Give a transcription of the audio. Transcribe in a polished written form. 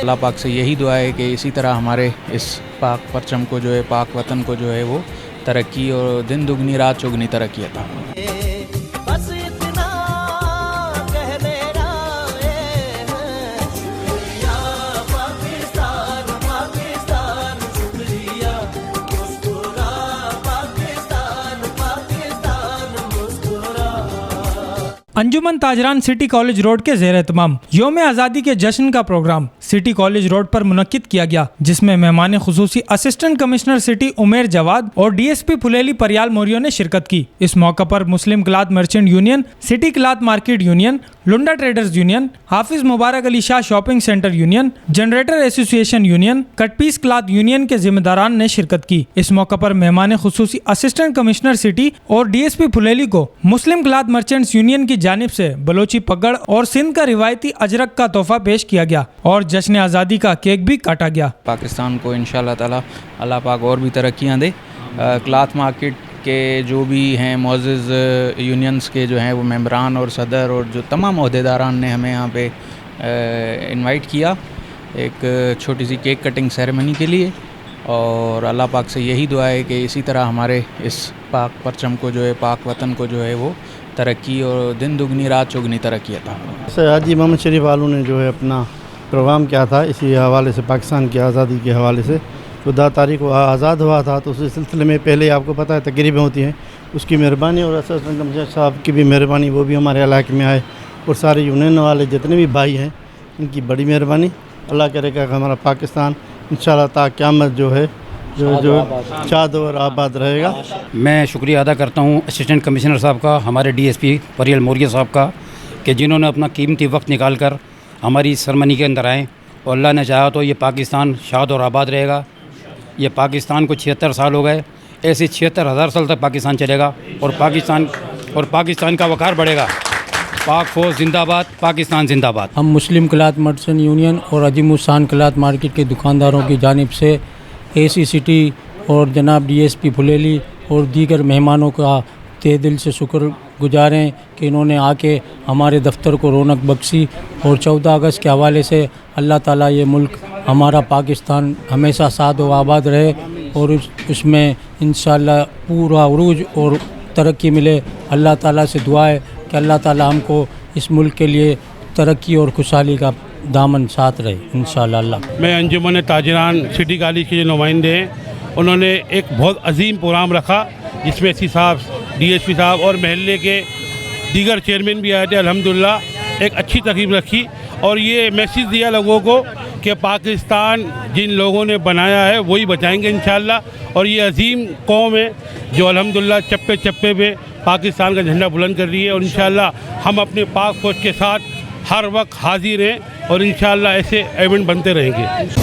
اللہ پاک سے یہی دعا ہے کہ اسی طرح ہمارے اس پاک پرچم کو جو ہے، پاک وطن کو جو ہے وہ ترقی اور دن دگنی رات چگنی ترقی عطا فرمائے۔ انجمن تاجران سٹی کالج روڈ کے زیر اہتمام یوم آزادی کے جشن کا پروگرام سٹی کالج روڈ پر منعقد کیا گیا، جس میں مہمان خصوصی اسسٹنٹ کمشنر سٹی عمیر جواد اور ڈی ایس پی پھلیلی پریال موریو نے شرکت کی۔ اس موقع پر مسلم cloth merchant union, city cloth market union, لنڈا traders union, Hafiz Mubarak Ali Shah shopping centre union, generator association union, cut piece cloth union کے ذمہ داران نے شرکت کی۔ اس موقع پر مہمان خصوصی اسسٹنٹ کمشنر سٹی اور ڈی ایس پی پھلیلی کو مسلم کلاتھ مرچنٹس یونین کی جانب سے بلوچی پگڑ اور سندھ کا روایتی اجرک کا تحفہ پیش کیا گیا اور جشن آزادی کا کیک بھی کاٹا گیا۔ پاکستان کو انشاءاللہ تعالی اللہ پاک اور بھی ترقیاں دے۔ کلاتھ مارکیٹ کے جو بھی ہیں معزز یونینز کے جو ہیں وہ ممبران اور صدر اور جو تمام عہدیداران نے ہمیں یہاں پہ انوائٹ کیا ایک چھوٹی سی کیک کٹنگ سیریمنی کے لیے، اور اللہ پاک سے یہی دعا ہے کہ اسی طرح ہمارے اس پاک پرچم کو جو ہے، پاک وطن کو جو ہے وہ ترقی اور دن دگنی رات چگنی ترقی عطا فرمائے۔ حاجی محمد شریف والوں نے جو ہے اپنا پروگرام کیا تھا اسی حوالے سے، پاکستان کی آزادی کے حوالے سے، 14 تاریخ کو آزاد ہوا تھا، تو اس سلسلے میں پہلے آپ کو پتہ ہے تقریبیں ہوتی ہیں، اس کی مہربانی اور اسسٹنٹ کمشنر صاحب کی بھی مہربانی، وہ بھی ہمارے علاقے میں آئے، اور سارے یونین والے جتنے بھی بھائی ہیں ان کی بڑی مہربانی۔ اللہ کرے گا کہ ہمارا پاکستان انشاءاللہ تا قیامت جو ہے جو شاد اور آباد رہے گا۔ میں شکریہ ادا کرتا ہوں اسسٹنٹ کمشنر صاحب کا، ہمارے ڈی ایس پی پریال موریو صاحب کا، کہ جنہوں نے اپنا قیمتی وقت نکال کر ہماری سرمنی کے اندر آئیں، اور اللہ نے چاہا تو یہ پاکستان شاد اور آباد رہے گا۔ یہ پاکستان کو 76 سال ہو گئے، ایسے 76,000 سال تک پاکستان چلے گا، اور پاکستان کا وقار بڑھے گا۔ پاک فوج زندہ باد، پاکستان زندہ باد۔ ہم مسلم کلاتھ مرچنٹ یونین اور عظیم الشان کلاتھ مارکیٹ کے دکانداروں کی جانب سے اے سی سٹی اور جناب ڈی ایس پی پھلیلی اور دیگر مہمانوں کا تہ دل سے شکر گزار ہیں کہ انہوں نے آ کے ہمارے دفتر کو رونق بخشی، اور 14 اگست کے حوالے سے اللہ تعالیٰ یہ ملک ہمارا پاکستان ہمیشہ سعد و آباد رہے، اور اس میں انشاءاللہ پورا عروج اور ترقی ملے۔ اللہ تعالیٰ سے دعا ہے کہ اللہ تعالیٰ ہم کو اس ملک کے لیے ترقی اور خوشحالی کا دامن ساتھ رہے انشاءاللہ۔ اللہ میں انجمن تاجران سٹی کالج کے جو نمائندے ہیں، انہوں نے ایک بہت عظیم پروگرام رکھا، جس میں سی صاحب، ڈی ایس پی صاحب اور محلے کے دیگر چیئرمین بھی آئے تھے۔ الحمدللہ ایک اچھی تقریب رکھی، اور یہ میسیج دیا لوگوں کو کہ پاکستان جن لوگوں نے بنایا ہے وہی بچائیں گے انشاءاللہ، اور یہ عظیم قوم ہے جو الحمدللہ چپے چپے پہ پاکستان کا جھنڈا بلند کر رہی ہے، اور انشاءاللہ ہم اپنے پاک فوج کے ساتھ ہر وقت حاضر ہیں، اور انشاءاللہ ایسے ایونٹ بنتے رہیں گے۔